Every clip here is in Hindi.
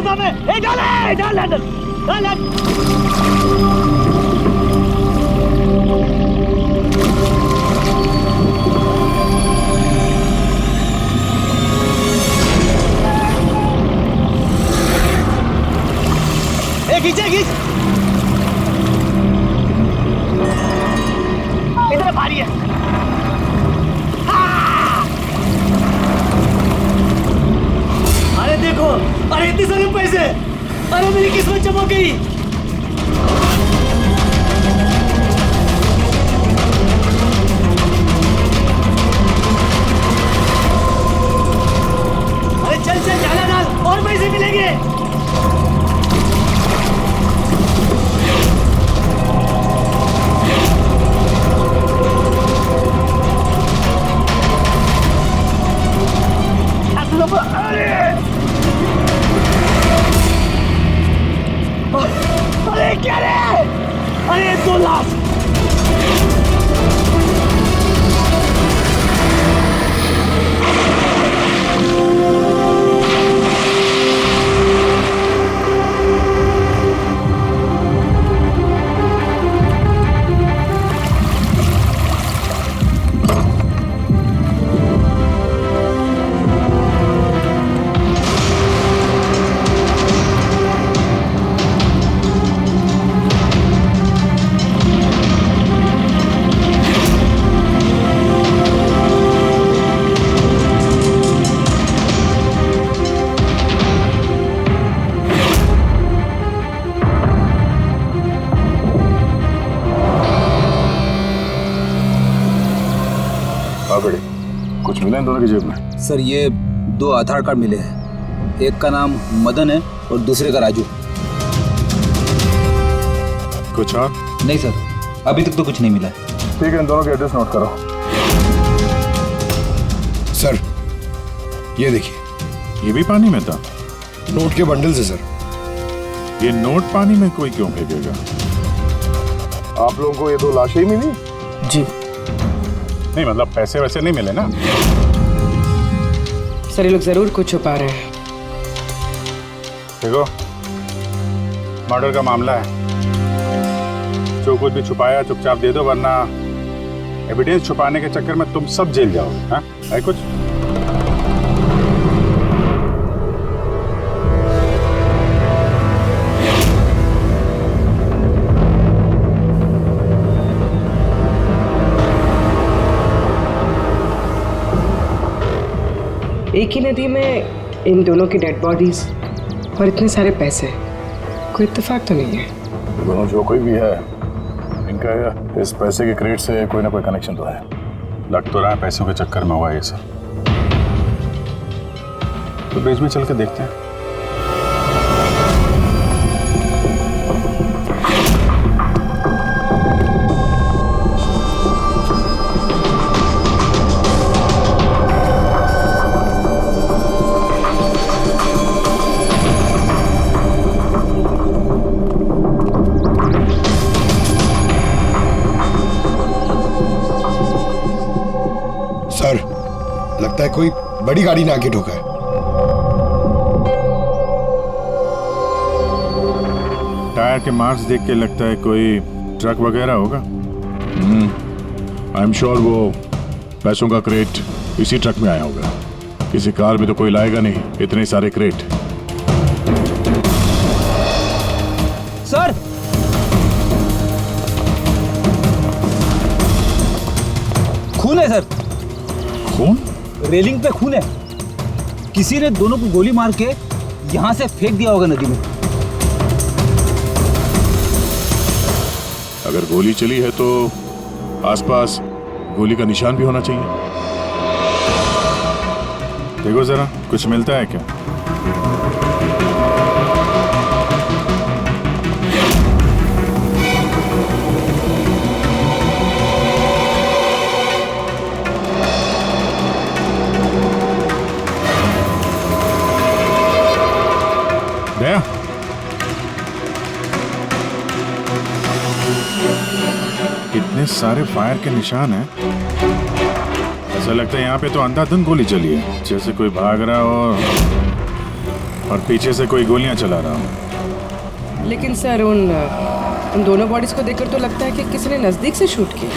गुस्सा में डाल। खींच इधर भारी है। अरे देखो, अरे इतने सारे पैसे, अरे मेरी किस्मत चमक गई। अरे चल जाला डाल और पैसे मिलेंगे। अरे क्या रे? अरे 2 लाख। कुछ मिला इन दोनों की जेब में? सर ये 2 आधार कार्ड मिले हैं, एक का नाम मदन है और दूसरे का राजू। कुछ और? नहीं सर, अभी तक तो कुछ नहीं मिला। ठीक है, इन दोनों के एड्रेस नोट करो। सर ये देखिए, ये भी पानी में था? नोट के बंडल से सर। ये नोट पानी में कोई क्यों फेंकेगा? आप लोगों को ये 2 लाशें ही मिली? जी नहीं, मतलब पैसे वैसे नहीं मिले ना? सर ये लोग जरूर कुछ छुपा रहे हैं। देखो, मर्डर का मामला है, जो कुछ भी छुपाया चुपचाप दे दो, वरना एविडेंस छुपाने के चक्कर में तुम सब जेल जाओगे। हाँ, है कुछ? एक ही नदी में इन दोनों की डेड बॉडीज और इतने सारे पैसे, कोई इत्तेफाक तो नहीं है। दोनों जो कोई भी है, इनका इस पैसे के क्रेडिट से कोई ना कोई कनेक्शन तो है। लग तो रहा है पैसों के चक्कर में हुआ ये सब। तो बीच में चल के देखते हैं। सर लगता है कोई बड़ी गाड़ी ने आके ठोका है। टायर के मार्क्स देख के लगता है कोई ट्रक वगैरह होगा। आई एम श्योर वो पैसों का क्रेट इसी ट्रक में आया होगा। किसी कार में तो कोई लाएगा नहीं इतने सारे क्रेट। सर खून है सर। खून? रेलिंग पे खून है। किसी ने दोनों को गोली मार के यहाँ से फेंक दिया होगा नदी में। अगर गोली चली है तो आसपास गोली का निशान भी होना चाहिए। देखो जरा, कुछ मिलता है क्या? दया, कितने सारे फायर के निशान हैं। ऐसा लगता है यहाँ पे तो अंधाधुंध गोली चली है, जैसे कोई भाग रहा हो और पीछे से कोई गोलियां चला रहा हूँ। लेकिन सर उन दोनों बॉडीज को देखकर तो लगता है कि किसी ने नजदीक से शूट किया।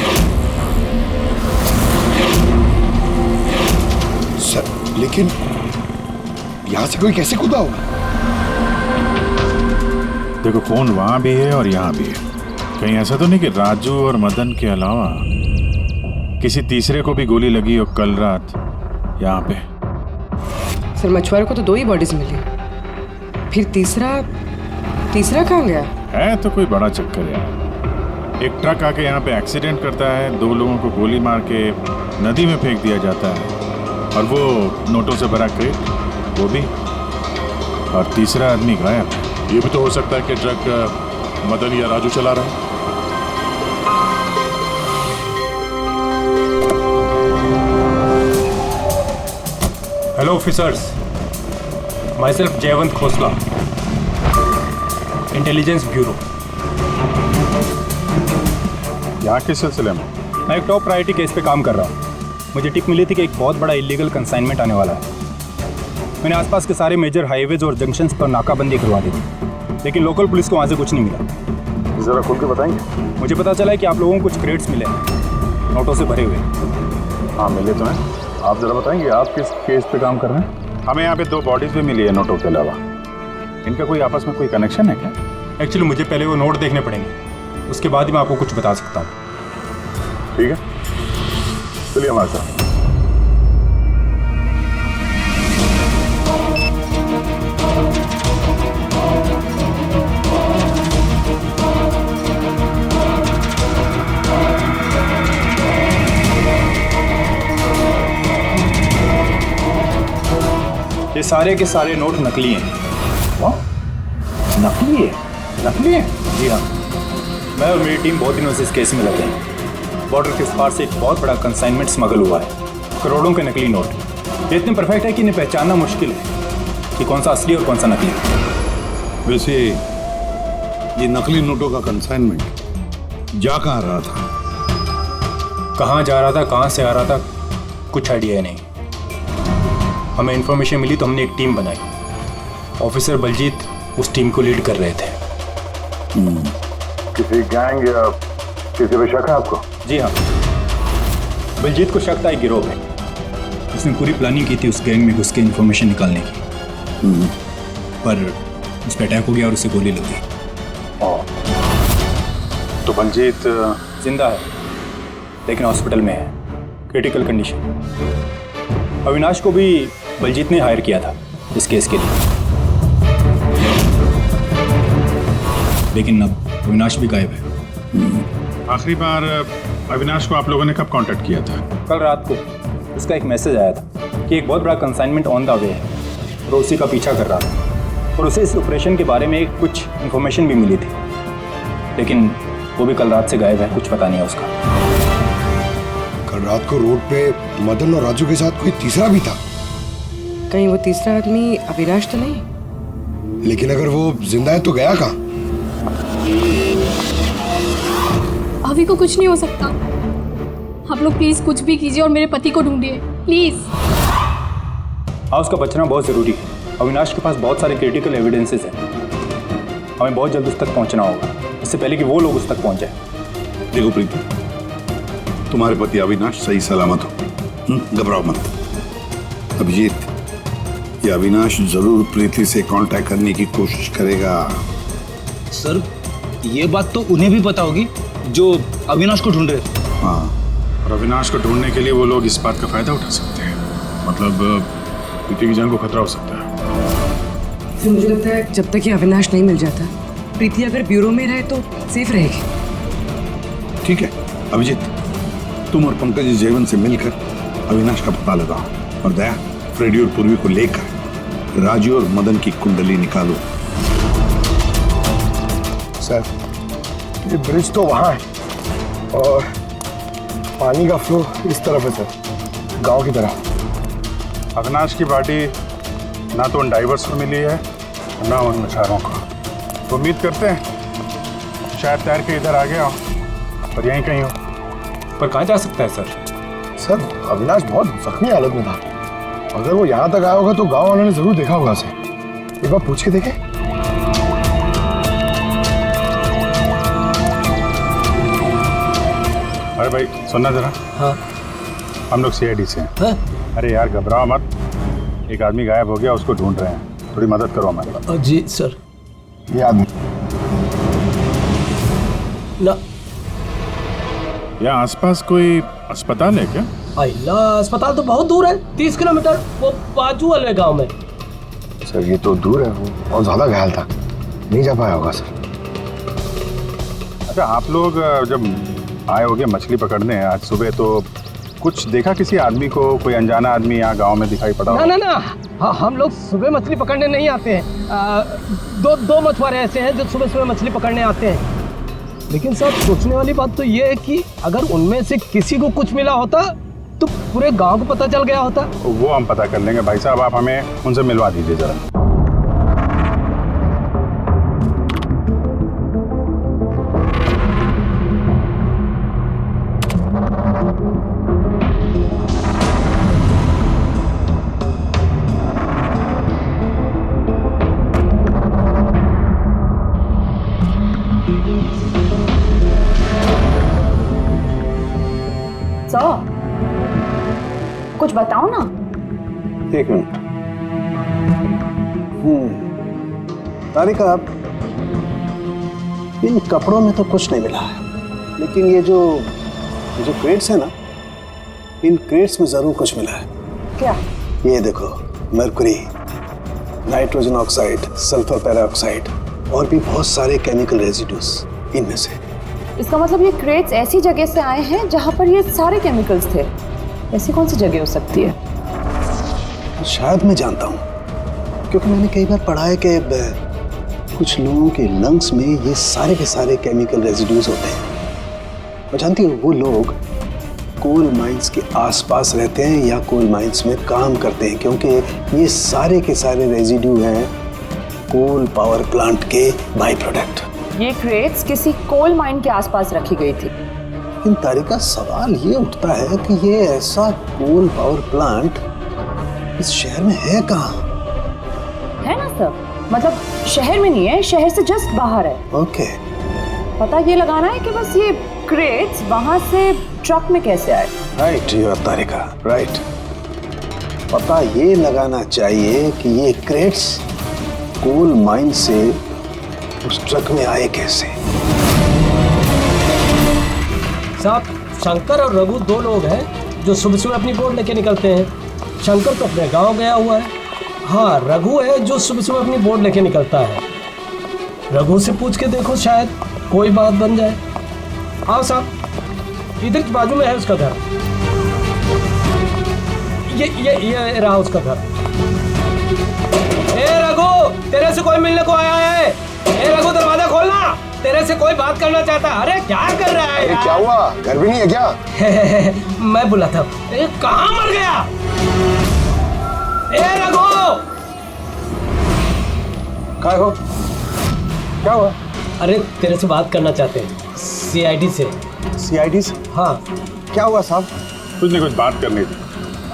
सर लेकिन यहाँ से कोई कैसे कूदा होगा? देखो, फोन वहां भी है और यहाँ भी है। कहीं ऐसा तो नहीं कि राजू और मदन के अलावा किसी तीसरे को भी गोली लगी हो कल रात यहाँ पे? सर मछुआरों को तो 2 ही बॉडीज मिली, फिर तीसरा कहाँ गया? है तो कोई बड़ा चक्कर यार। एक ट्रक आके यहाँ पे एक्सीडेंट करता है, 2 लोगों को गोली मार के नदी में फेंक दिया जाता है, और वो नोटों से भरा क्रेट वो भी, और तीसरा आदमी गायब है। ये भी तो हो सकता है कि ट्रक मदन या राजू चला रहा है। Hello officers, my self Jaywant Khosla, intelligence bureau. यहाँ किस सिलसिले में? मैं एक टॉप प्रायोरिटी केस पे काम कर रहा हूँ। मुझे टिप मिली थी कि एक बहुत बड़ा इलीगल कंसाइनमेंट आने वाला है। मैंने आसपास के सारे मेजर हाईवेज और जंक्शंस पर नाकाबंदी करवा दी थी, लेकिन लोकल पुलिस को वहाँ से कुछ नहीं मिला। जरा खुल के बताएंगे? मुझे पता चला है कि आप लोगों को कुछ क्रेट्स मिले हैं, नोटों से भरे हुए। हाँ मिले तो हैं। आप जरा बताएंगे आप किस केस पे काम कर रहे हैं? हमें यहाँ पे 2 बॉडीज भी मिली है नोटों के अलावा। इनका कोई आपस में कोई कनेक्शन है क्या? एक्चुअली मुझे पहले वो नोट देखने पड़ेंगे, उसके बाद ही मैं आपको कुछ बता सकता हूँ। ठीक है, चलिए हमारे साथ। ये सारे के सारे नोट नकली हैं। नकली है? नकली है? जी हाँ, मैं और मेरी टीम बहुत दिनों से इस केस में लगे हैं। बॉर्डर के उस पार से एक बहुत बड़ा कंसाइनमेंट स्मगल हुआ है, करोड़ों के नकली नोट। ये इतने परफेक्ट है कि इन्हें पहचानना मुश्किल है कि कौन सा असली और कौन सा नकली। वैसे ये नकली नोटों का कंसाइनमेंट जा कहाँ रहा था? कहाँ जा रहा था, कहाँ से आ रहा था, कुछ आइडिया नहीं। हमें इन्फॉर्मेशन मिली तो हमने एक टीम बनाई। ऑफिसर बलजीत उस टीम को लीड कर रहे थे। किसी गैंग या किसी पे शक है आपको? जी हाँ, बलजीत को शक था एक गिरोह है। उसने पूरी प्लानिंग की थी उस गैंग में घुस के इन्फॉर्मेशन निकालने की, पर उस पर अटैक हो गया और उसे गोली लग गई। तो बलजीत जिंदा है, लेकिन हॉस्पिटल में है, क्रिटिकल कंडीशन। अविनाश को भी बलजीत ने हायर किया था इस केस के लिए, लेकिन अब अविनाश भी गायब है। आखिरी बार अविनाश को आप लोगों ने कब कांटेक्ट किया था? कल रात को उसका एक मैसेज आया था कि एक बहुत बड़ा कंसाइनमेंट ऑन द वे है और उसी का पीछा कर रहा था, और उसे इस ऑपरेशन के बारे में कुछ इन्फॉर्मेशन भी मिली थी, लेकिन वो भी कल रात से गायब है, कुछ पता नहीं है उसका। कल रात को रोड पे मदन और राजू के साथ कोई तीसरा भी था। कहीं वो तीसरा आदमी अविनाश तो नहीं? लेकिन अगर वो जिंदा है तो गया कहाँ? अभी को कुछ नहीं हो सकता। आप लोग प्लीज कुछ भी कीजिए और मेरे पति को ढूंढिए, प्लीज। हाँ, उसका बचना बहुत ज़रूरी है। अविनाश के पास बहुत सारे क्रिटिकल एविडेंसेस हैं, हमें बहुत जल्द उस तक पहुंचना होगा, इससे पहले कि वो लोग उस तक पहुंच जाए। देखो प्रीति, तुम्हारे पति अविनाश सही सलामत हो, घबराओ मत। अभिजीत, ये अविनाश जरूर प्रीति से कांटेक्ट करने की कोशिश करेगा। सर, ये बात तो उन्हें भी पता होगी जो अविनाश को ढूंढ रहे थे। हाँ, और अविनाश को ढूंढने के लिए वो लोग इस बात का फायदा उठा सकते हैं, मतलब प्रीति की जान को खतरा हो सकता है। फिर मुझे लगता है जब तक ये अविनाश नहीं मिल जाता, प्रीति अगर ब्यूरो में रहे तो सेफ रहेगी। ठीक है अभिजीत, तुम और पंकज जयवंत से मिलकर अविनाश का पता लगाओ, और दया, फ्रेडी और पूर्वी को लेकर राजू और मदन की कुंडली निकालो। सर, ये ब्रिज तो वहाँ है और पानी का फ्लो इस तरफ है सर, गांव की तरफ। अविनाश की बॉडी ना तो उन डाइवर्स को मिली है ना उन मछुआरों को। तो उम्मीद करते हैं शायद तैर के इधर आ गया हो और यहीं कहीं हो। पर कहाँ जा सकता है सर? सर, अविनाश बहुत जख्मी हालत में था। अगर वो यहाँ तक आया होगा तो गांव वालों ने जरूर देखा होगा उसे। एक बार पूछ के देखे। अरे भाई सुनना जरा। हाँ हम लोग सीआईडी से हैं। हाँ अरे यार घबराओ मत, एक आदमी गायब हो गया, उसको ढूंढ रहे हैं, थोड़ी मदद करो हमारी। जी सर। ये आदमी ना यहाँ आसपास कोई अस्पताल है क्या? अल्लाह, अस्पताल तो बहुत दूर है, 30 किलोमीटर, वो बाजू वाले गांव में। सर ये तो दूर है, वो बहुत ज्यादा घायल था, नहीं जा पाया होगा सर। अच्छा आप लोग जब आए होगे मछली पकड़ने आज सुबह, तो कुछ देखा किसी आदमी को? कोई अनजाना आदमी यहाँ गांव में दिखाई पड़ा? ना ना ना, हम लोग सुबह मछली पकड़ने नहीं आते हैं। दो मछुआरे ऐसे हैं जो सुबह सुबह मछली पकड़ने आते हैं। लेकिन सर सोचने वाली बात तो ये है कि अगर उनमें से किसी को कुछ मिला होता तो पूरे गांव को पता चल गया होता। वो हम पता कर लेंगे भाई साहब, आप हमें उनसे मिलवा दीजिए जरा। कुछ बताओ ना। एक मिनट। तारिका, इन कपड़ों में तो कुछ नहीं मिला है, लेकिन ये जो क्रेट्स है ना, इन क्रेट्स में जरूर कुछ मिला है। क्या? ये देखो, mercury, nitrogen oxide, sulphur peroxide और भी बहुत सारे केमिकल रेजिड्यूज इनमें से। इसका मतलब ये क्रेट्स ऐसी जगह से आए हैं जहाँ पर ये सारे केमिकल्स थे। ऐसी कौन सी जगह हो सकती है? शायद मैं जानता हूँ, क्योंकि मैंने कई बार पढ़ा है कि कुछ लोगों के लंग्स में ये सारे के सारे केमिकल रेजिड्यूज होते हैं। और जानती हो, वो लोग कोल माइंस के आसपास रहते हैं या कोल माइंस में काम करते हैं, क्योंकि ये सारे के सारे रेजिड्यू हैं कोल पावर प्लांट के बाई प्रोडक्ट। ये क्रेट्स किसी कोल माइन के आसपास रखी गई थी। इन तारिका, सवाल ये उठता है कि ये ऐसा कोल पावर प्लांट इस शहर में है कहाँ? है ना सर, मतलब शहर में नहीं है, शहर से जस्ट बाहर है। ओके। पता ये लगाना है कि बस ये क्रेट्स वहां से ट्रक में कैसे आए। Right you Tarika, right. पता ये लगाना चाहिए कि ये क्रेट्स कोल माइन से उस ट्रक में आए कैसे। साहब, शंकर और रघु दो लोग हैं जो सुबह सुबह अपनी बोट लेके निकलते हैं। शंकर तो अपने गांव गया हुआ है। हाँ, रघु है जो सुबह सुबह अपनी बोट लेके निकलता है। रघु से पूछ के देखो, शायद कोई बात बन जाए। हाँ साहब, इधर की बाजू में है उसका घर। ये रहा उसका घर। ए रघु, तेरे से कोई मिलने को आया है। ए रघु, दरवाजा खोलना, तेरे से कोई बात करना चाहता है। अरे क्या कर रहा है? अरे क्या हुआ, घर भी नहीं है क्या? मैं बुला था। कहाँ मर गया? ए रघु, क्या हो? क्या हुआ? अरे तेरे से बात करना चाहते हैं, सीआईडी से। सीआईडी से? हाँ। क्या हुआ साहब? कुछ नहीं, कुछ बात करनी थी।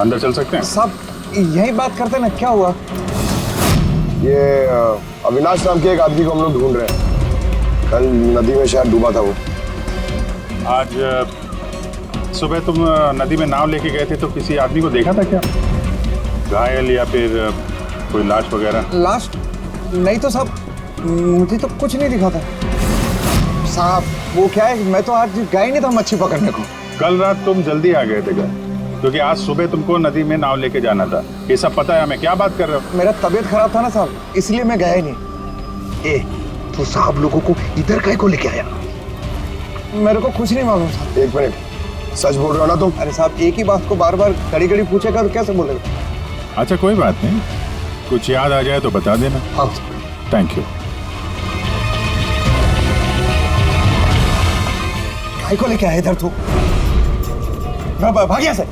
अंदर चल सकते हैं? साहब यही बात करते ना, क्या हुआ? ये अविनाश नाम के एक आदमी को हम लोग ढूंढ रहे हैं। कल नदी में शायद डूबा था वो। आज सुबह तुम नदी में नाव लेके गए थे, तो किसी आदमी को देखा था क्या? घायल या फिर कोई लाश वगैरह? लाश नहीं तो साहब, मुझे तो कुछ नहीं दिखा था साहब। वो क्या है, मैं तो आज गया ही नहीं था मच्छी पकड़ने को। कल रात तुम जल्दी आ गए थे घर, क्योंकि आज सुबह तुमको नदी में नाव लेके जाना था। ये सब पता है हमें। क्या बात कर रहे हो? मेरा तबीयत खराब था ना साहब, इसलिए मैं गया ही नहीं। ए, तो साहब लोगों को इधर काहे को लेके आया? मेरे को कुछ नहीं मालूम साहब। एक मिनट, सच बोल रहे हो ना तुम? अरे साहब, एक ही बात को बार बार घड़ी घड़ी पूछेगा तो कैसे बोलेगा? अच्छा कोई बात नहीं, कुछ याद आ जाए तो बता देना। हाँ। Thank you. भाई को लेके आया इधर तू? भाग यहाँ से।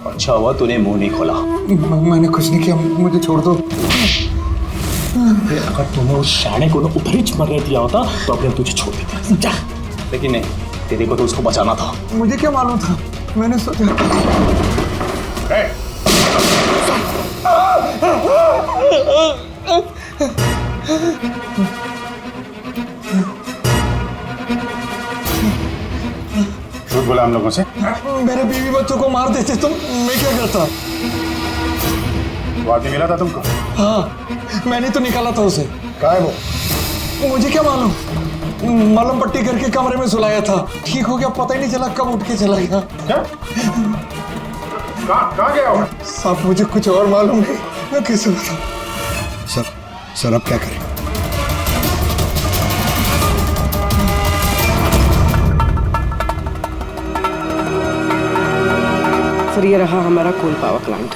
अच्छा हुआ तूने मुंह नहीं खोला। मैंने कुछ नहीं किया, मुझे छोड़ दो। अगर तूने उस शाणे को ना उधर ही मरने दिया होता तो अपने तुझे छोड़ देता, समझा? लेकिन नहीं, तेरे को तो उसको बचाना था। मुझे क्या मालूम था, मैंने सोचा। झूठ बोला हम लोगों से। मेरे बीवी बच्चों को मार देते तो मैं क्या करता? वो आदमी मिला था तुमको? हाँ, मैंने तो निकाला था उसे। कहाँ है वो? मुझे क्या मालूम, मलम पट्टी करके कमरे में सुलाया था, ठीक हो गया, पता ही नहीं चला कब उठ के चला गया। क्या? कहाँ गया वो? साहब मुझे कुछ और मालूम नहीं, मैं कैसे बताऊं? सर अब क्या करें? सर ये रहा हमारा कोल पावर प्लांट।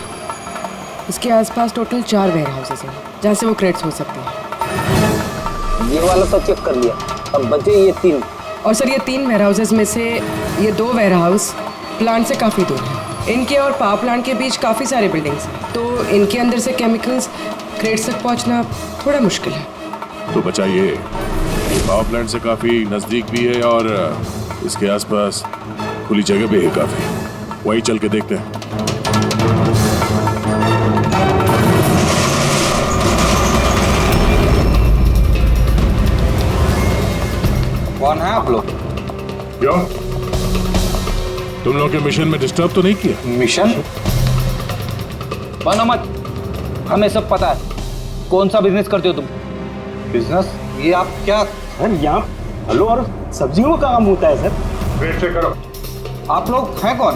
इसके आसपास टोटल 4 वेयर हाउसेस हैं जहाँ से वो क्रेट्स हो सकते हैं। ये वाला सब चेक कर लिया, अब बचे ये 3। और सर ये 3 वेयर हाउसेस में से ये 2 वेयर हाउस प्लांट से काफ़ी दूर हैं। इनके और पावर प्लांट के बीच काफ़ी सारे बिल्डिंग्स हैं, तो इनके अंदर से केमिकल्स क्रेट्स तक पहुँचना थोड़ा मुश्किल है। तो बचाइए, पावर प्लांट से काफी नजदीक भी है और इसके आसपास खुली जगह भी है काफी, वही चल के देखते हैं। कौन है आप लोग? क्यों, तुम लोग के मिशन में डिस्टर्ब तो नहीं किया? मिशन? बनो मत, हमें सब पता है। कौन सा बिजनेस करते हो तुम? बिजनेस? ये आप क्या? सर यहाँ फलों और सब्जियों का काम होता है सर। वेट चेक करो। आप लोग हैं कौन?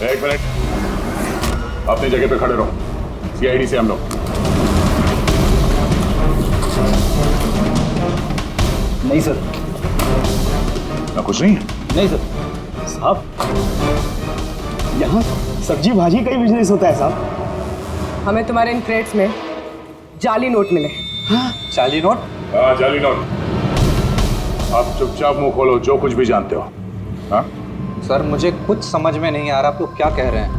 एक मिनट, अपनी जगह पे खड़े रहो। सीआईडी से हम लोग। नहीं सर। ना कुछ नहीं है? नहीं सर। साहब यहाँ सब्जी भाजी का ही बिजनेस होता है साहब। हमें तुम्हारे इन क्रेट्स में जाली नोट मिले। जाली नोट? हाँ, जाली नोट। आप चुपचाप मुंह खोलो, जो कुछ भी जानते हो। हाँ? सर मुझे कुछ समझ में नहीं आ रहा आप लोग क्या कह रहे हैं।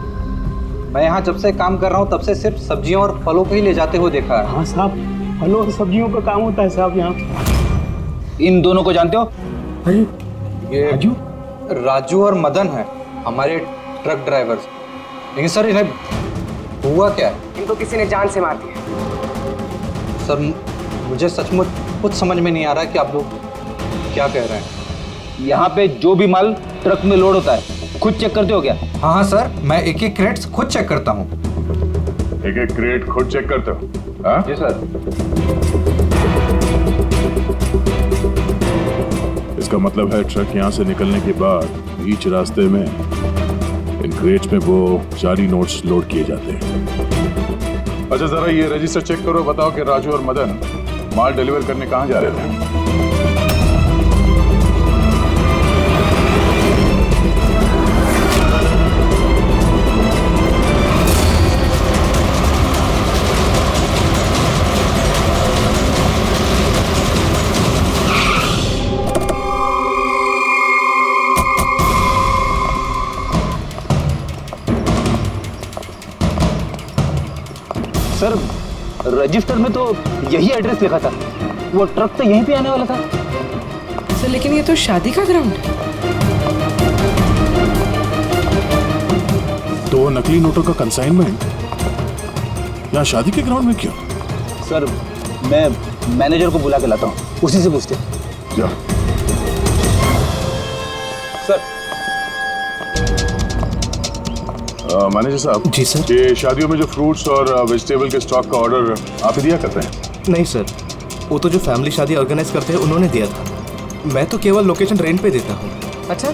मैं यहाँ जब से काम कर रहा हूँ तब से सिर्फ सब्जियों और फलों को ही ले जाते हुए देखा है। हाँ साहब, फलों और सब्जियों का काम होता है साहब यहाँ। इन दोनों को जानते हो? अरे ये राजू और मदन है, हमारे ट्रक ड्राइवर्स। लेकिन सर इन्हें हुआ क्या है? इनको किसी ने जान से मार दिया। सर मुझे सचमुच कुछ समझ में नहीं आ रहा कि आप लोग क्या कह रहे हैं। यहाँ पे जो भी माल ट्रक में लोड होता है खुद चेक करते हो क्या? हाँ हाँ सर, मैं एक एक क्रेट्स खुद चेक करता हूँ। एक एक क्रेट खुद चेक करते हो? हाँ? जी सर। इसका मतलब है ट्रक यहाँ से निकलने के बाद बीच रास्ते में इन क्रेट्स में वो जाली नोट्स लोड किए जाते हैं। अच्छा जरा ये रजिस्टर चेक करो, बताओ कि राजू और मदन माल डिलीवर करने कहाँ जा रहे थे? सर रजिस्टर में तो यही एड्रेस लिखा था, वो ट्रक तो यहीं पे आने वाला था। सर लेकिन ये तो शादी का ग्राउंड है। तो नकली नोटों का कंसाइनमेंट यहाँ शादी के ग्राउंड में क्यों? सर मैं मैनेजर को बुला के लाता हूँ, उसी से पूछते। जा। सर। मैनेजर साहब। जी सर। ये शादियों में जो फ्रूट्स और वेजिटेबल के स्टॉक का ऑर्डर आप ही दिया करते हैं? नहीं सर, वो तो जो फैमिली शादी ऑर्गेनाइज करते हैं उन्होंने दिया था। मैं तो केवल लोकेशन रेंट पे देता हूँ। अच्छा,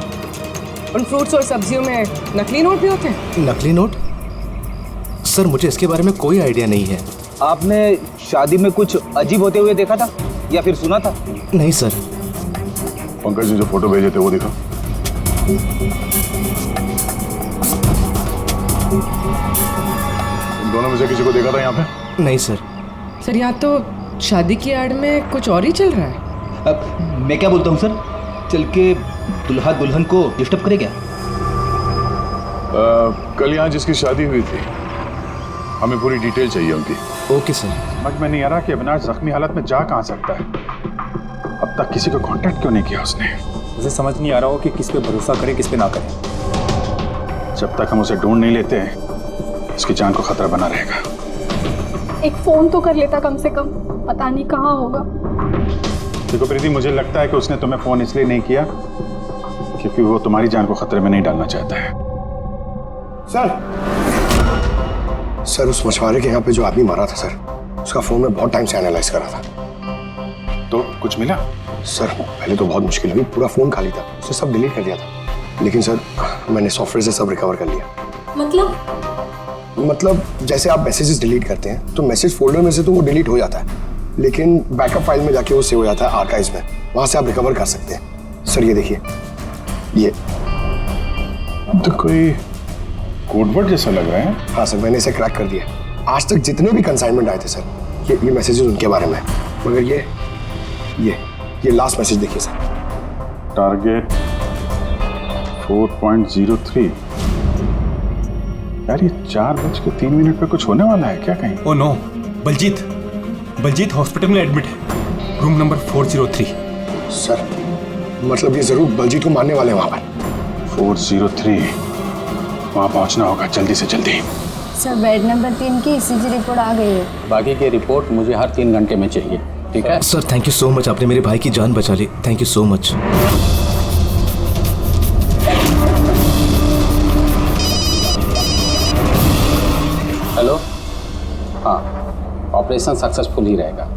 उन फ्रूट्स और सब्जियों में नकली नोट भी होते हैं? नकली नोट? सर मुझे इसके बारे में कोई आइडिया नहीं है। आपने शादी में कुछ अजीब होते हुए देखा था या फिर सुना था? नहीं सर। पंकज ने जो फोटो भेजे थे वो दिखा। इन दोनों में से किसी को देखा था यहाँ पे? नहीं सर। सर यहाँ तो शादी की आड़ में कुछ और ही चल रहा है। अब मैं क्या बोलता हूँ सर, चल के दुल्हा दुल्हन को डिस्टर्ब करे क्या? कल यहाँ जिसकी शादी हुई थी हमें पूरी डिटेल चाहिए उनकी। Okay sir. समझ में नहीं आ रहा कि अविनाश जख्मी हालत में जा कहाँ सकता है। अब तक किसी को कांटेक्ट क्यों नहीं किया उसने? मुझे समझ नहीं आ रहा हो कि किस पे भरोसा करे किस पे ना करे। जब तक हम उसे ढूंढ नहीं लेते उसकी जान को खतरा बना रहेगा। एक फोन तो कर लेता कम से कम, पता नहीं कहाँ होगा। देखो प्रीति, मुझे लगता है कि उसने तुम्हें फोन इसलिए नहीं किया क्योंकि वो तुम्हारी जान को खतरे में नहीं डालना चाहता है। सर उस मछुआरे के यहाँ पे जो आदमी मारा था सर, उसका फोन में बहुत टाइम से एनालाइज करा था। तो कुछ मिला? सर पहले तो बहुत मुश्किल हुई, पूरा फोन खाली था, उसने सब डिलीट कर दिया था। लेकिन सर मैंने सॉफ्टवेयर से सब रिकवर कर लिया। मतलब जैसे आप मैसेजेस डिलीट करते हैं तो मैसेज फोल्डर में से तो वो डिलीट हो जाता है, लेकिन बैकअप फाइल में जाके वो सेव हो जाता है आर्काइव्स में, वहां से आप रिकवर कर सकते हैं। सर ये देखिए, ये तो कोई कोडवर्ड जैसा लग रहा है। हाँ सर, मैंने इसे क्रैक कर दिया। आज तक जितने भी कंसाइनमेंट आए थे सर, ये मैसेजेस उनके बारे में है। मगर ये लास्ट मैसेज देखिए सर। टारगेट 4.03। यार ये 4:03 पे कुछ होने वाला है क्या कहीं? ओ नो, बलजीत हॉस्पिटल में एडमिट है, रूम नंबर 403। सर मतलब ये जरूर बलजीत को मारने वाले हैं वहां पर। 403 वहां पहुंचना होगा जल्दी से जल्दी। सर बेड नंबर 3 की ईसीजी रिपोर्ट आ गई है। बाकी की रिपोर्ट मुझे हर 3 घंटे में चाहिए, ठीक है? Sir thank you so much, आपने मेरे भाई की जान बचा ली, thank you so much. Hello, हाँ, ऑपरेशन सक्सेसफुल ही रहेगा।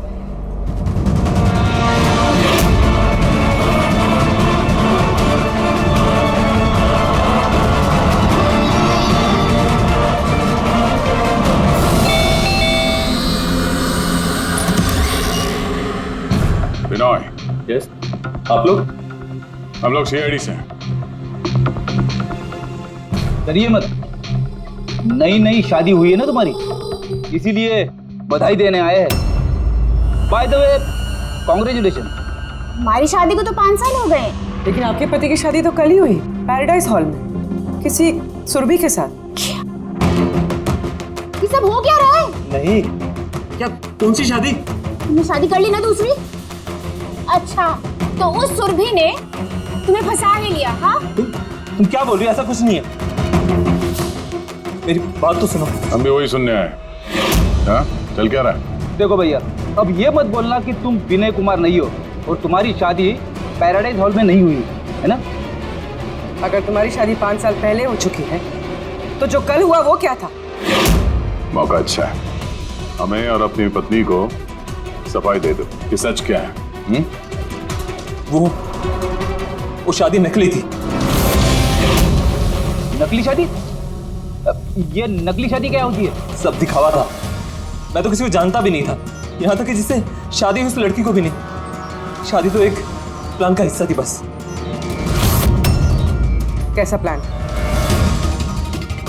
बिनॉय। यस, आप लोग? हम लोग सीआईडी से हैं। डरिए मत, नई शादी हुई है ना तुम्हारी, इसीलिए बधाई देने आए हैं। By the way, congratulation. हमारी शादी को तो 5 साल हो गए। लेकिन आपके पति की शादी तो कल ही हुई, पैराडाइज हॉल में, किसी सुरभि के साथ। ये सब हो क्या रहा है? नहीं, क्या कौन सी शादी? तुमने शादी कर ली ना दूसरी? अच्छा, तो उस सुरभि ने तुम्हें फंसा ही लिया? हाँ, तुम क्या बोल रही हो? ऐसा कुछ नहीं है, मेरी बात तो सुनो। हम भी वही सुनने आए। हाँ, चल क्या रहा है? देखो भैया, अब ये मत बोलना कि तुम विनय कुमार नहीं हो और तुम्हारी शादी पैराडाइज हॉल में नहीं हुई है ना? अगर तुम्हारी शादी 5 साल पहले हो चुकी है तो जो कल हुआ वो क्या था? मौका अच्छा है, हमें और अपनी पत्नी को सफाई दे दो कि सच क्या है। वो शादी नकली थी। नकली शादी? ये नकली शादी क्या होती है? सब दिखावा था, मैं तो किसी को जानता भी नहीं था, यहाँ तक कि जिससे शादी हुई उस लड़की को भी नहीं। शादी तो एक प्लान का हिस्सा थी बस। कैसा प्लान?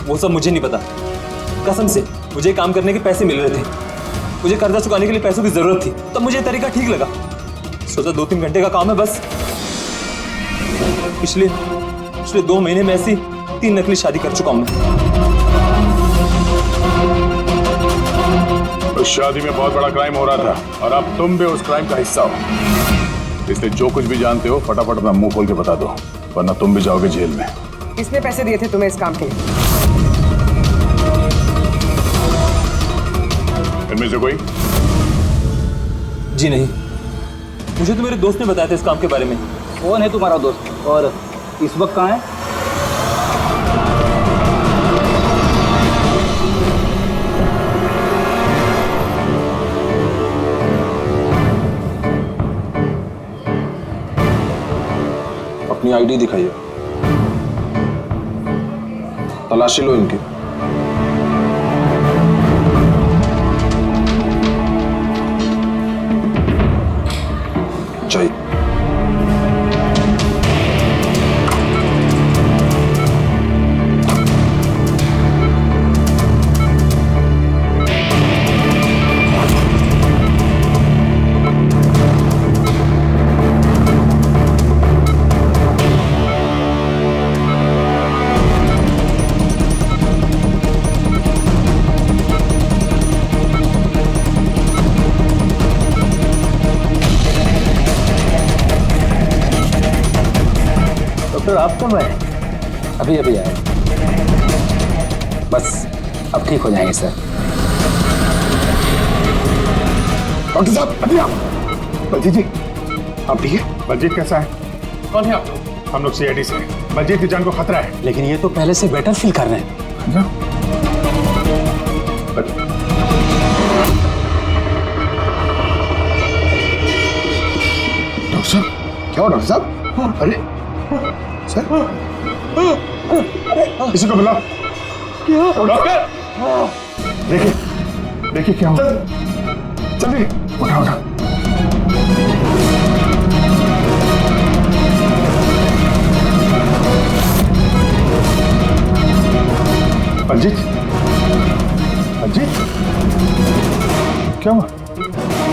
वो सब मुझे नहीं पता, कसम से। मुझे काम करने के पैसे मिल रहे थे, मुझे कर्जा चुकाने के लिए पैसों की जरूरत थी, तब मुझे तरीका ठीक लगा। सोचा 2-3 घंटे का काम है बस। पिछले 2 महीने में ऐसी 3 नकली शादी कर चुका हूं मैं। उस शादी में बहुत बड़ा क्राइम हो रहा था और अब तुम भी उस क्राइम का हिस्सा हो, इसलिए जो कुछ भी जानते हो फटाफट अपना मुंह खोल के बता दो, वरना तुम भी जाओगे जेल में। किसने पैसे दिए थे तुम्हें इस काम के लिए? इनमें से कोई? जी नहीं, मुझे तो मेरे दोस्त ने बताया था इस काम के बारे में। कौन है तुम्हारा दोस्त और इस वक्त कहाँ है? अपनी आईडी दिखाइए, तलाशी लो इनकी। चाहिए डॉक्टर आप कब आए? अभी अभी आए, बस अब ठीक हो जाएंगे सर। डॉक्टर साहब अभी आप। बलजीत जी आप ठीक है? बलजीत कैसा है? कौन है आप? हम लोग सीआईडी से हैं। बलजीत की जान को खतरा है। लेकिन ये तो पहले से बेटर फील कर रहे हैं। डॉक्टर साहब क्या हो डॉक्टर साहब? अरे सर किसी को बुलाओ। डॉक्टर देखिए देखिए क्या हुआ। जल्दी उठा उठा। बलजीत बलजीत क्या हुआ?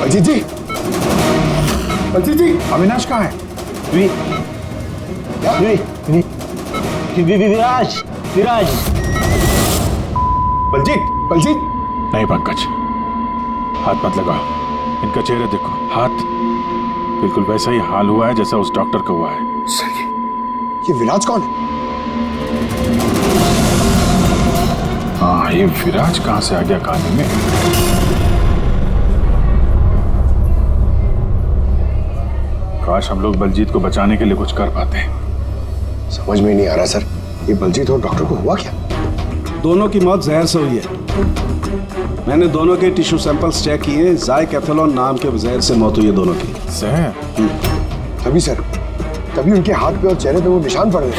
बलजीत जी बलजीत जी अविनाश कहाँ है? विराज विराज। बलजीत बलजीत नहीं पंकज, हाथ मत लगाओ। इनका चेहरा देखो, हाथ बिल्कुल वैसा ही हाल हुआ है जैसा उस डॉक्टर का हुआ है। सर ये विराज कौन है? हाँ ये विराज कहाँ से आ गया कहानी में? काश हम लोग बलजीत को बचाने के लिए कुछ कर पाते। समझ में नहीं आ रहा सर, ये बलजीत और डॉक्टर को हुआ क्या? दोनों की मौत जहर से हुई है। मैंने दोनों के टिश्यू सैंपल्स चेक किए, ज़ाइकैथोलॉन नाम के जहर से मौत हुई है दोनों की। जहर? तभी सर, तभी उनके हाथ पे और चेहरे पे वो निशान पड़ गए।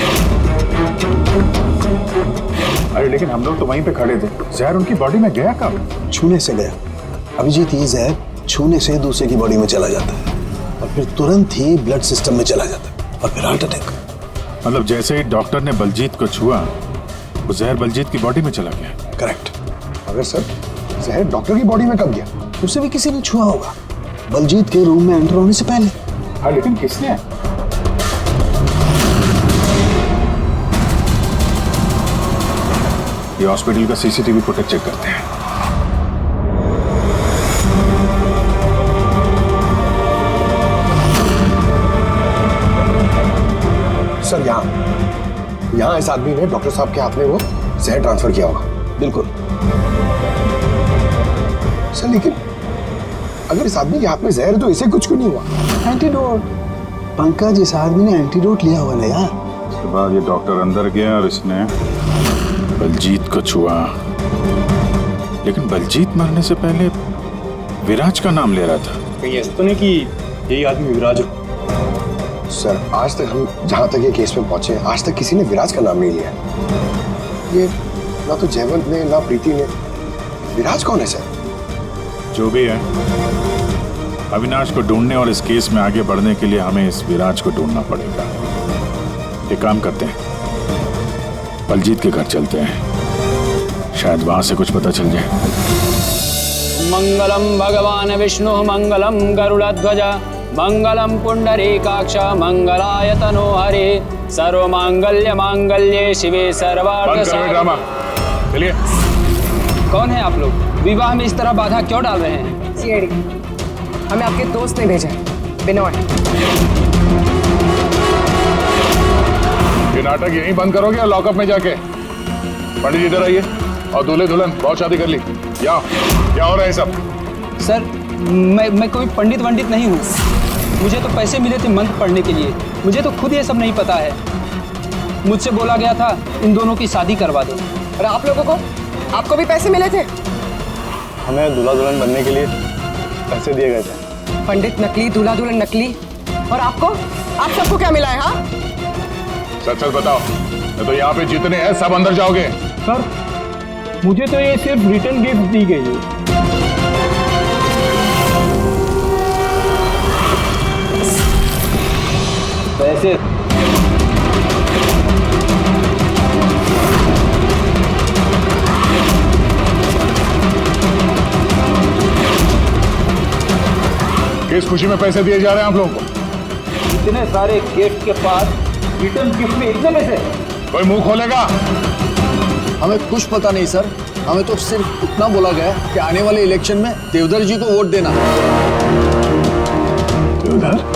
अरे लेकिन हम लोग तो वहीं पे खड़े थे, जहर उनकी बॉडी में गया कब? छूने से गया। अभिजीत ये जहर छूने से दूसरे की बॉडी में चला जाता है और फिर तुरंत ही ब्लड सिस्टम में चला जाता है और फिर हार्ट अटैक। मतलब जैसे ही डॉक्टर ने बलजीत को छुआ, वो जहर बलजीत की बॉडी में चला गया। करेक्ट। अगर सर जहर डॉक्टर की बॉडी में कब गया? उसे भी किसी ने छुआ होगा, बलजीत के रूम में एंटर होने से पहले। हाँ लेकिन किसने? ये हॉस्पिटल का सीसीटीवी फुटेज चेक करते हैं। सर यहाँ इस आदमी ने डॉक्टर साहब के हाथ में वो जहर ट्रांसफर किया होगा। बिल्कुल। सर लेकिन अगर इस आदमी के हाथ में जहर है तो इसे कुछ क्यों नहीं हुआ? एंटीडोट। पंकज इस आदमी ने एंटीडोट लिया हुआ ना यार। उसके बाद ये डॉक्टर अंदर गया और इसने बलजीत को छुआ। लेकिन बलजीत मरने से पहले विराज का नाम ले रहा था। कहीं ऐसा तो नहीं कि यही आदमी विराज हो? सर आज तक हम जहां तक ये केस में पहुंचे, आज तक किसी ने विराज का नाम नहीं लिया। ये ना तो जयवंत ने ना प्रीति ने। विराज कौन है सर? जो भी है, अविनाश को ढूंढने और इस केस में आगे बढ़ने के लिए हमें इस विराज को ढूंढना पड़ेगा। एक काम करते हैं, बलजीत के घर चलते हैं, शायद वहां से कुछ पता चल जाए। मंगलम भगवान विष्णु मंगलम गरुड़ध्वज मंगलम पुंडरीकाक्ष मंगलाय तनो हरे सर्वमांगल्य मांगल्ये शिवे सर्वार्थ ड्रामा चलिए। कौन है आप लोग? विवाह में इस तरह बाधा क्यों डाल रहे हैं? सीआईडी हमें आपके दोस्त ने भेजा, बिनोय। ये नाटक यहीं बंद करोगे या लॉकअप में जाके? पंडित जी इधर आइए और दूल्हे दुल्हन बहुत शादी कर ली। क्या हो रहा है सब? सर मैं कोई पंडित वंडित नहीं हूँ। मुझे तो पैसे मिले थे मंत्र पढ़ने के लिए। मुझे तो खुद ये सब नहीं पता है। मुझसे बोला गया था इन दोनों की शादी करवा दो। और आप लोगों को, आपको भी पैसे मिले थे? हमें दूल्हा दुल्हन बनने के लिए पैसे दिए गए थे। पंडित नकली, दूल्हा दुल्हन नकली। और आपको, आप सबको क्या मिला है? हाँ सच सच बताओ, तो यहाँ पे जितने हैं सब अंदर जाओगे। सर मुझे तो ये सिर्फ रिटर्न गिफ्ट दी गई है। पैसे किस खुशी में पैसे दिए जा रहे हैं आप लोगों को? इतने सारे गिफ्ट के पास रिटर्न गिफ्ट में इतने पैसे? कोई मुंह खोलेगा? हमें कुछ पता नहीं सर, हमें तो सिर्फ इतना बोला गया कि आने वाले इलेक्शन में देवधर जी को वोट देना। देवधर?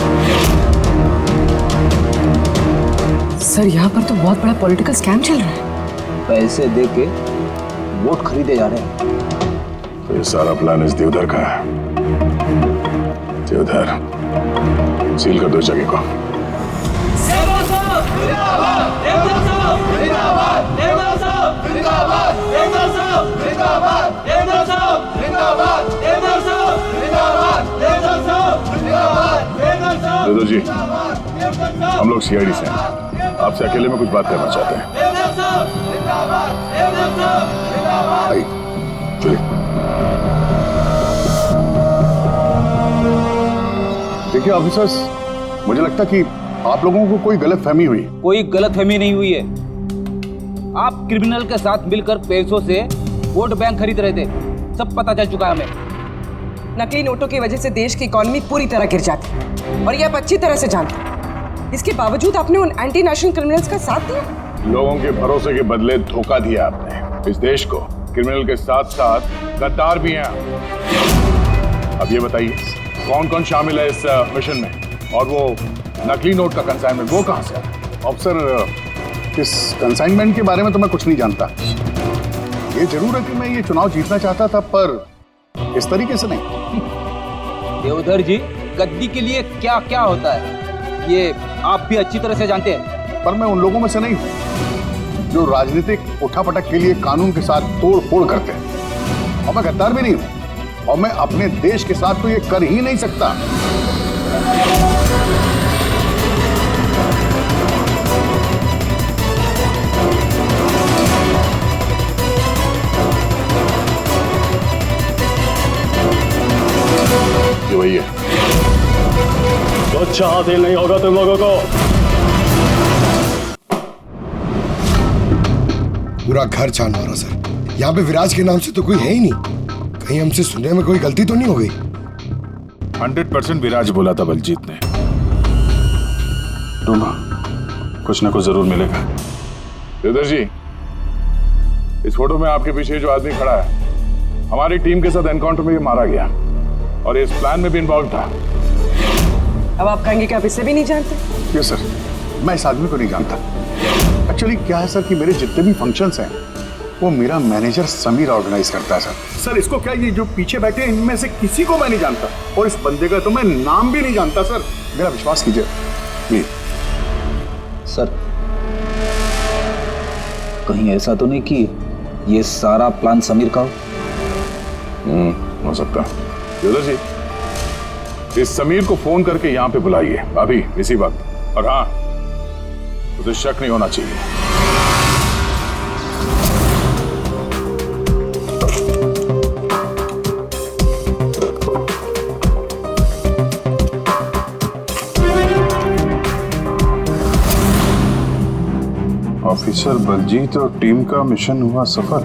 सर यहाँ पर तो बहुत बड़ा पॉलिटिकल स्कैम चल रहा है। पैसे दे के वोट खरीदे जा रहे हैं। तो ये सारा प्लान इस देवधर का है। देवधर, सील कर दो इस जगह को। देवधर जी, हम लोग सीआईडी से हैं, आपसे अकेले में कुछ बात करना चाहते हैं। आइए, चलिए। देखिए ऑफिसर्स, मुझे लगता कि आप लोगों को कोई गलतफहमी हुई। कोई गलतफहमी नहीं हुई है। आप क्रिमिनल के साथ मिलकर पैसों से वोट बैंक खरीद रहे थे, सब पता चल चुका है हमें। नकली नोटों की वजह से देश की इकोनॉमी पूरी तरह गिर जाती है और ये आप अच्छी तरह से जानते हैं। इसके बावजूद आपने उन एंटी नेशनल क्रिमिनल्स का साथ दिया। लोगों के भरोसे के बदले धोखा दिया आपने इस देश को। क्रिमिनल के साथ साथ गद्दार भी हैं। अब ये बताइए कौन कौन शामिल है इस मिशन में, और वो नकली नोट का कंसाइनमेंट वो कहां से आया? ऑफिसर, इस कंसाइनमेंट के बारे में तो मैं कुछ नहीं जानता। ये जरूर है कि मैं ये चुनाव जीतना चाहता था, पर इस तरीके से नहीं। देवधर जी, गद्दी के लिए क्या क्या होता है ये आप भी अच्छी तरह से जानते हैं। पर मैं उन लोगों में से नहीं हूं जो राजनीतिक उठापटक के लिए कानून के साथ तोड़ फोड़ करते हैं, और मैं गद्दार भी नहीं हूं, और मैं अपने देश के साथ तो ये कर ही नहीं सकता। ये वही है तो अच्छा हासिल नहीं होगा तुम लोगों को। पूरा घर छान मारा सर। यहाँ पे विराज के नाम से तो कोई है ही नहीं। कहीं हमसे सुनने में कोई गलती तो नहीं हो गई? 100% विराज बोला था बलजीत ने। ढूंढो, कुछ ना कुछ जरूर मिलेगा। देवधर जी, इस फोटो में आपके पीछे जो आदमी खड़ा है, हमारी टीम के साथ एनकाउंटर में ये मारा गया और इस प्लान में भी इन्वॉल्व था। अब आप कहेंगे कि आप इसे भी नहीं जानते? यस सर, मैं इस आदमी को नहीं जानता। एक्चुअली क्या है सर कि मेरे जितने भी फंक्शंस हैं वो मेरा मैनेजर समीर ऑर्गेनाइज करता है सर। इसको क्या, ये जो पीछे बैठे हैं इनमें से किसी को मैं नहीं जानता, और इस बंदे का तो मैं नाम भी नहीं जानता सर। मेरा विश्वास कीजिए प्लीज। सर, कहीं ऐसा तो नहीं कि ये सारा प्लान समीर का हो सकता है। देवधर जी, इस समीर को फोन करके यहाँ पे बुलाइए अभी इसी वक्त, और हाँ, उसे शक नहीं होना चाहिए। ऑफिसर बलजीत और टीम का मिशन हुआ सफल।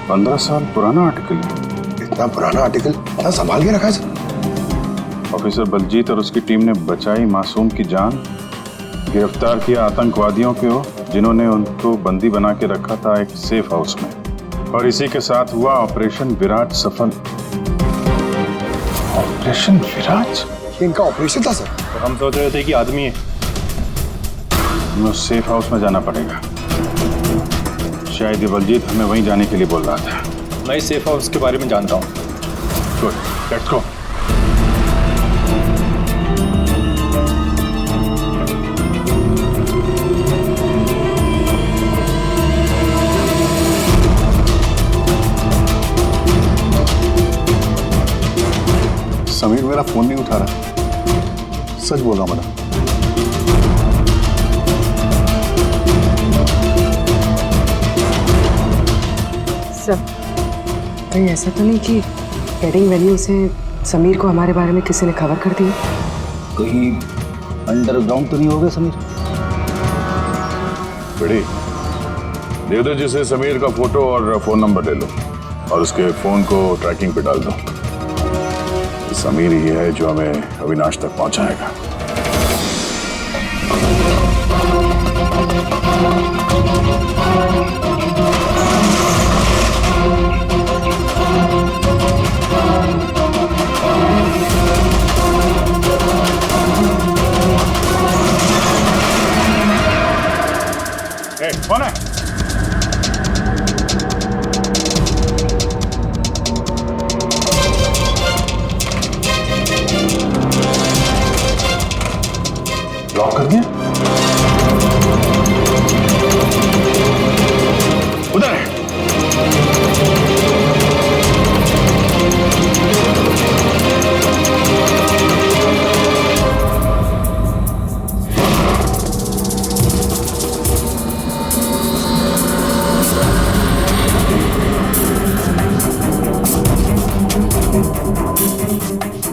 15 साल पुराना आर्टिकल है। इतना पुराना आर्टिकल इतना संभाल के रखा है सर? ऑफिसर बलजीत और उसकी टीम ने बचाई मासूम की जान, गिरफ्तार किया आतंकवादियों को जिन्होंने उनको बंदी बना के रखा था एक सेफ हाउस में, और इसी के साथ हुआ ऑपरेशन विराट सफल। ऑपरेशन विराट? ये इनका ऑपरेशन था सर? तो हम सोच रहे थे कि आदमी है। हमें उस सेफ हाउस में जाना पड़ेगा। शायद ये बलजीत हमें वहीं जाने के लिए बोल रहा था। मैं इस सेफ हाउस के बारे में जानता हूँ। Good, let's go. समीर मेरा फोन नहीं उठा रहा, सच बोल रहा हूं मैडम। सर, कहीं ऐसा तो नहीं कि वेडिंग वेन्यू से समीर को हमारे बारे में किसी ने खबर कर दी? कहीं अंडरग्राउंड तो नहीं हो गया समीर? बड़ी देवधर जी से समीर का फोटो और फोन नंबर ले लो और उसके फोन को ट्रैकिंग पे डाल दो। समीर ही है जो हमें अविनाश तक पहुंचाएगा। कौन है? लॉक कर दिया? उधर है।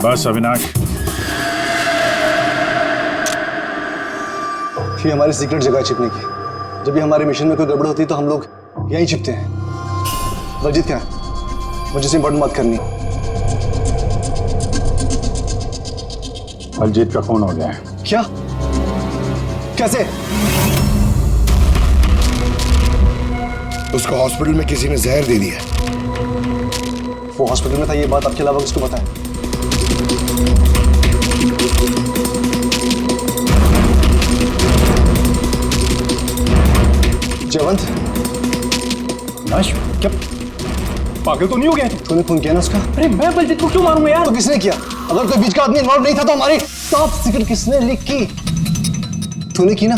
बस अविनाश, ये हमारी सीक्रेट जगह छिपने की। जब भी हमारे मिशन में कोई गड़बड़ होती है तो हम लोग यहीं छिपते हैं। बलजीत क्या है? मुझे से इंपॉर्टेंट बात करनी। बलजीत का खून हो गया है। क्या? कैसे? उसको हॉस्पिटल में किसी ने जहर दे दिया। वो हॉस्पिटल में था, ये बात आपके अलावा किसको पता है? जयवंत, नाश, क्या पागल तो नहीं हो गया? तूने खून किया ना उसका? अरे मैं बलजीत को क्यों मारूंगा यार? तो किसने किया? अगर कोई बीच का आदमी इन्वॉल्व नहीं था तो हमारी टॉप सीक्रेट किसने लीक की? तूने की ना?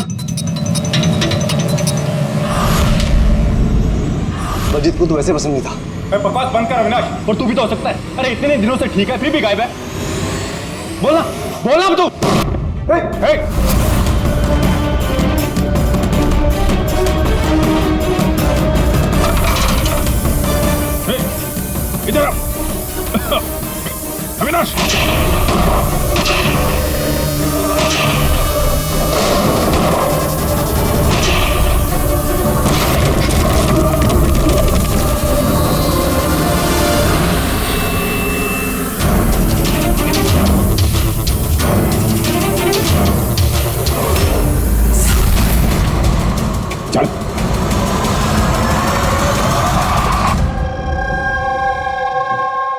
बलजीत को तो वैसे पसंद नहीं था। बकवास बंद कर अविनाश, और तू भी तो हो सकता है। अरे इतने दिनों से ठीक है, फिर भी गायब है। बोलना बोलना अब तू। इधर आओ। अविनाश, चल।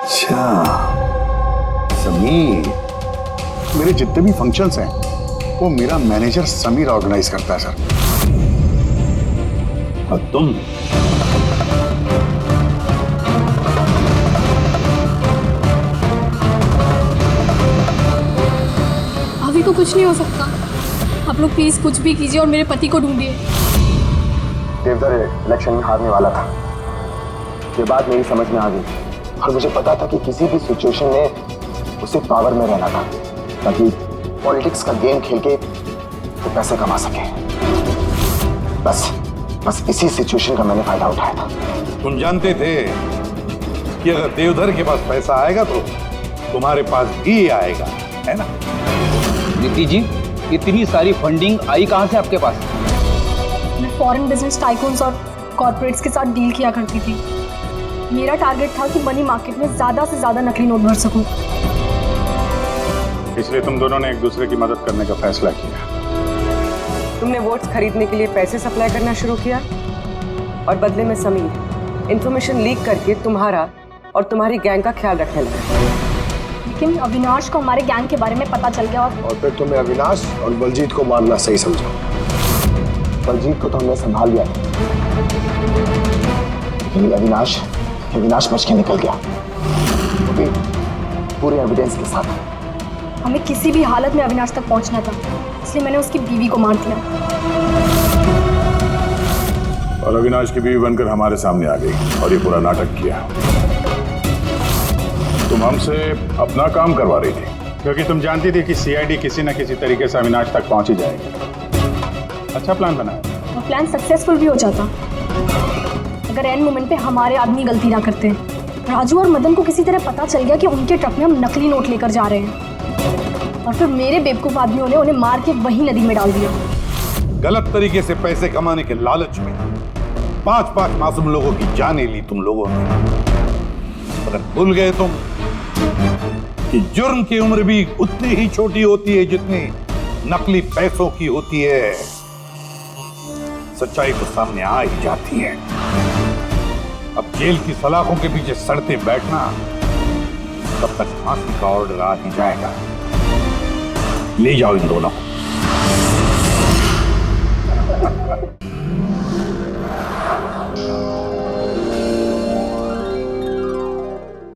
अच्छा समीर, मेरे जितने भी फंक्शंस हैं वो मेरा मैनेजर समीर ऑर्गेनाइज करता है सर। और तुम? अभी को कुछ नहीं हो सकता। आप लोग प्लीज कुछ भी कीजिए और मेरे पति को ढूंढिए। देवधर इलेक्शन में हारने वाला था। ये बात मेरी समझ में आ गई और मुझे पता था कि किसी भी सिचुएशन में उसे पावर में रहना था ताकि पॉलिटिक्स का गेम खेल के वो पैसे कमा सके। बस इसी सिचुएशन का मैंने फायदा उठाया था। तुम जानते थे कि अगर देवधर के पास पैसा आएगा तो तुम्हारे पास भी आएगा, है ना? नीति जी, इतनी सारी फंडिंग आई कहां से आपके पास? मैं फॉरेन बिजनेस टाइकून्स और कॉर्पोरेट्स के साथ डील किया करती थी। मेरा टारगेट था कि मनी मार्केट में ज्यादा से ज्यादा नकली नोट भर सकूं। इसलिए तुम दोनों ने एक दूसरे की मदद करने का फैसला किया। तुमने वोट्स खरीदने के लिए पैसे सप्लाई करना शुरू किया और बदले में समीर इंफॉर्मेशन लीक करके तुम्हारा और तुम्हारी गैंग का ख्याल रखने लगा। लेकिन अविनाश को हमारे गैंग के बारे में पता चल गया और फिर तुमने अविनाश और बलजीत को मारना सही समझा। बलजीत को तो हमने संभाल लिया, लेकिन अविनाश बच के निकल गया, वो भी पूरे एविडेंस के साथ। हमें किसी भी हालत में अविनाश तक पहुंचना था, इसलिए मैंने उसकी बीवी को मार दिया। और अविनाश की बीवी बनकर हमारे सामने आ गई और ये पूरा नाटक किया। तुम हमसे अपना काम करवा रही थी क्योंकि तुम जानती थी कि सीआईडी किसी न किसी तरीके से अविनाश तक पहुंच ही जाएगी। अच्छा प्लान बनाया। वो प्लान सक्सेसफुल भी हो जाता अगर एंड मोमेंट पे हमारे आदमी गलती ना करते। राजू और मदन को किसी तरह पता चल गया कि उनके ट्रक में हम नकली नोट लेकर जा रहे हैं और फिर मेरे बेवकूफ आदमियों ने उन्हें मार के वही नदी में डाल दिया। गलत तरीके से पैसे कमाने के लालच में 5-5 मासूम लोगों की जानें ली तुम लोगों ने। अगर भूल गए तुम कि जुर्म की उम्र भी उतनी ही छोटी होती है जितनी नकली पैसों की होती है। सच्चाई तो सामने आ ही जाती है। अब जेल की सलाखों के पीछे सड़ते बैठना, तब तक फांसी का ऑर्डर आ ही जाएगा। ले जाओ इन दोनों को।